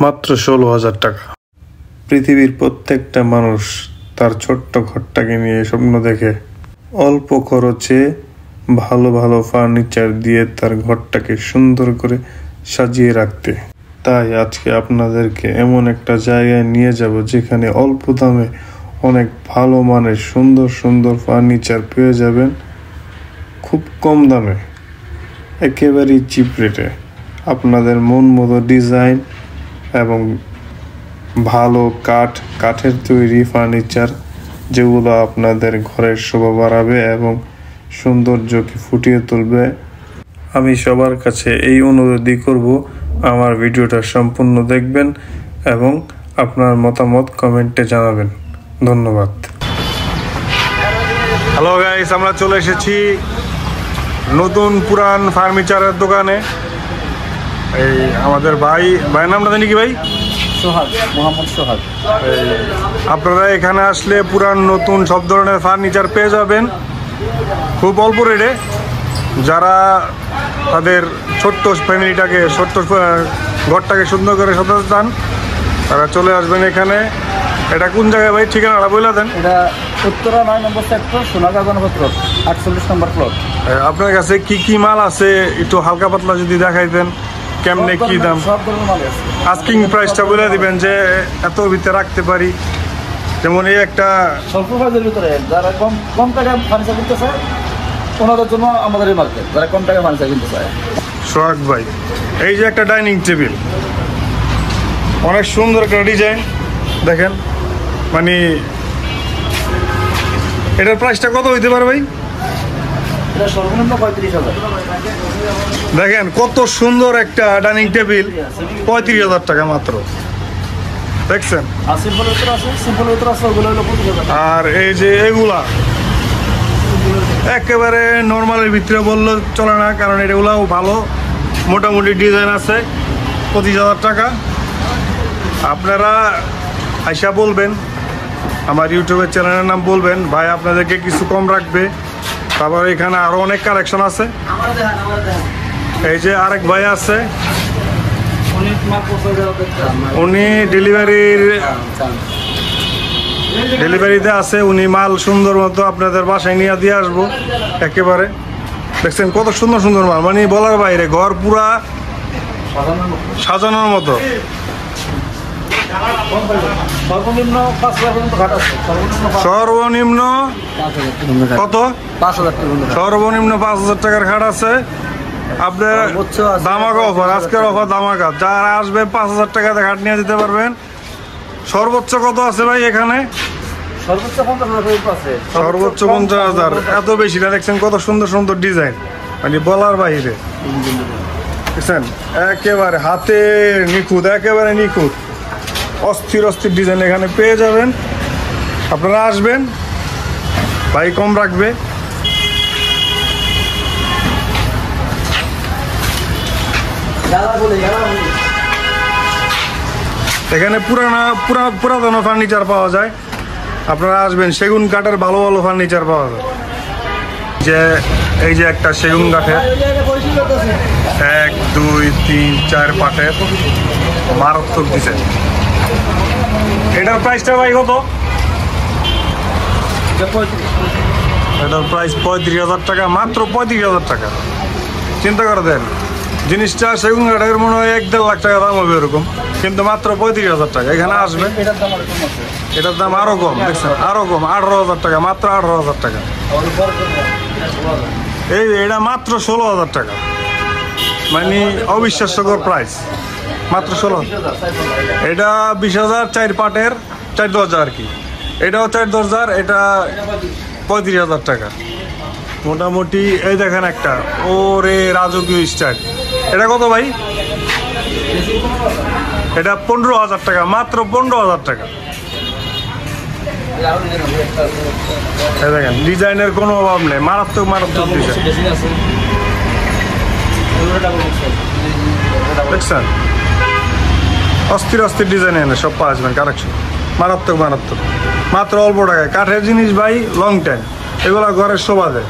মাত্র 16,000 টাকা। পৃথিবীর প্রত্যেকটা মানুষ তার ছোট্ট ঘরটাকে নিয়ে স্বপ্ন দেখে অল্প খরচে ভালো ভালো ফার্নিচার দিয়ে তার ঘরটাকে সুন্দর করে সাজিয়ে রাখতে। তাই আজকে আপনাদেরকে এমন একটা জায়গায় নিয়ে যাব যেখানে অল্প দামে অনেক ভালো মানের সুন্দর সুন্দর ফার্নিচার পেয়ে যাবেন খুব কম দামে, একেবারেই চিপ রেটে। আপনাদের মন মতো ডিজাইন এবং ভালো কাঠের তৈরি ফার্নিচার যেগুলো আপনাদের ঘরের শোভা বাড়াবে এবং সৌন্দর্যকে ফুটিয়ে তুলবে। আমি সবার কাছে এই অনুরোধই করব, আমার ভিডিওটা সম্পূর্ণ দেখবেন এবং আপনার মতামত কমেন্টে জানাবেন। ধন্যবাদ। হ্যালো গাইস, আমরা চলে এসেছি নতুন পুরান ফার্নিচারের দোকানে। এই আমাদের ভাইয়ের নামটা জানি কি ভাই? সোহাগ, মোহাম্মদ সোহাগ। আপনারা এখানে আসলে পুরান নতুন সব ধরনের ফার্নিচার পেয়ে যাবেন খুব অল্প রেটে। যারা তাদের ছোট্ট ফ্যামিলিটাকে ছোট্ট ঘরটাকে সুন্দর করে সাজাতে চান তারা চলে আসবেন এখানে। এটা কোন জায়গায় ভাই, ঠিকানাটা বলে দেন। এটা উত্তরা 9 নম্বর সেক্টর, সোনাগাঁ গণপত রোড, 48 নম্বর প্লট। আপনার কাছে কি কি মাল আছে একটু হালকা পাতলা যদি দেখাইতেন, কেমনে কি দাম? সব ধরনের মাল আছে। আস্কিং প্রাইসটা বলে দিবেন যে এত ভিতরে রাখতে পারি। যেমন এই একটা স্বল্প প্রাইসের ভিতরে যারা কম টাকায় ফার্নিচার কিনতে চায় ওনাদের জন্য আমাদের এই মার্কেট, যারা কম টাকায় ফার্নিচার কিনতে চায়। সোহাগ ভাই, এই যে একটা ডাইনিং টেবিল, অনেক সুন্দর একটা ডিজাইন দেখেন। মানে এটার প্রাইসটা কত হইতে পারে ভাই? এটা সর্বনিম্ন 35,000। দেখেন কত সুন্দর একটা ডাইনিং টেবিল, 35,000 টাকা মাত্র। দেখছেন? আর সিম্পল ভিতরে আছে, সিম্পল ভিতরে আছে, ওগুলো হলো 25,000। আর এই যে এগুলা একেবারে নর্মালের ভিতরে বললে চলে না, কারণ এগুলাও ভালো মোটামুটি ডিজাইন আছে। 25,000 টাকা। আপনারা আইসা বলবেন, আমার ইউটিউবের চ্যানেলের নাম বলবেন, ভাই আপনাদেরকে কিছু কম রাখবে। তারপর এখানে আরও অনেক কালেকশন আছে। এই যে আরেক ভাই আছে, উনি ডেলিভারিতে আছে। উনি মাল সুন্দর মতো আপনাদের বাসায় নিয়ে দিয়ে আসবো একেবারে। দেখছেন কত সুন্দর সুন্দর মাল, মানে বলার বাইরে, ঘর পুরা সাজানোর মতো। সর্বনিম্ন 5,000 ঘাট আছে। সর্বনিম্ন কত? 5,000 টাকা। সর্বনিম্ন 5,000 টাকার খাট আছে। আপনার ধামাকা অফার, আজকের অফার ধামাকা। যারা আসবে 5,000 টাকাতে খাট নিয়ে যেতে পারবেন। সর্বোচ্চ কত আছে ভাই এখানে? সর্বোচ্চ 50,000 আছে। সর্বোচ্চ 50,000। এত বেশি না? দেখছেন কত সুন্দর সুন্দর ডিজাইন, মানে বলার বাইরে। দেখছেন একেবারে হাতে নিখুঁত, একেবারে নিখুঁত, অস্থির অস্থির ডিজাইন এখানে পেয়ে যাবেন। আপনারা আসবেন, ভাই কম রাখবে। এখানে পুরাতন ফার্নিচার পাওয়া যায়। আপনারা আসবেন, সেগুন কাঠের ভালো ভালো ফার্নিচার পাওয়া যায়। যে এই যে একটা সেগুন কাঠের 1, 2, 3, 4 পাটের মারাত্মক ডিজাইন। এটার প্রাইসটা ভাই কত? এটার প্রাইস 35,000 টাকা, মাত্র 35,000 টাকা। চিন্তা করে দেন, জিনিসটা সেগুন কাঠের মনে হয় 1-1.5 লাখ টাকা দাম হবে এরকম, কিন্তু মাত্র 35,000 টাকা। এখানে আসবে, এটার দাম আরো কম। দেখছেন আরো কম, 18,000 টাকা, মাত্র 18,000 টাকা। এটা মাত্র 16,000 টাকা, মানে অবিশ্বাস্যকর প্রাইস। মাত্র 16। এটা 20,000 4 পাটের, 4 দরজা আর কি। এটাও 4 দরজার, এটা 35,000 টাকা মোটামুটি। এই দেখেন একটা, ওরে রাজকীয় স্টাইল। এটা কত ভাই? এটা 15,000 টাকা, মাত্র 15,000 টাকা। দেখেন ডিজাইনের কোনো অভাব নেই, মারাত্মক মারাত্মক ডিজাইন। দেখছেন অস্থির অস্থির ডিজাইন এনে সব পাওয়া যাবেন কালেকশন, মারাত্মক মারাত্মক, মাত্র অল্প টাকায়। কাঠের জিনিস ভাই লং টাইম, এগুলা ঘরের শোভা দেয়।